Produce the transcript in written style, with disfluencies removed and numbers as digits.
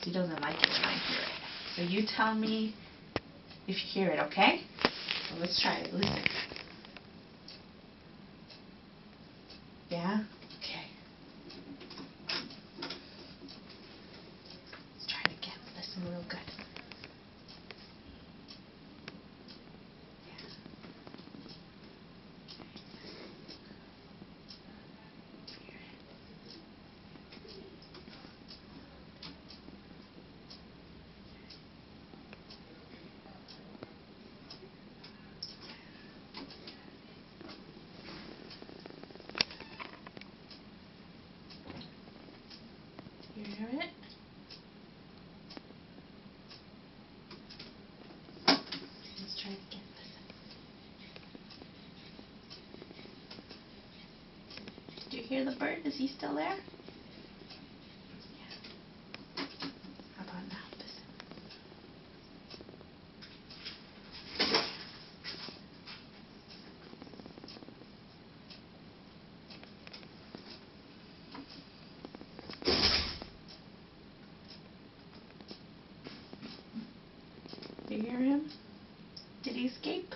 He doesn't like it when I hear it. So you tell me if you hear it, okay? So let's try it. Listen. Yeah? Okay. Let's try it again. Listen real good. You hear it? Let's try it again. Listen. Do you hear the bird? Is he still there? Yeah. How about now? Listen. Do you hear him? Did he escape?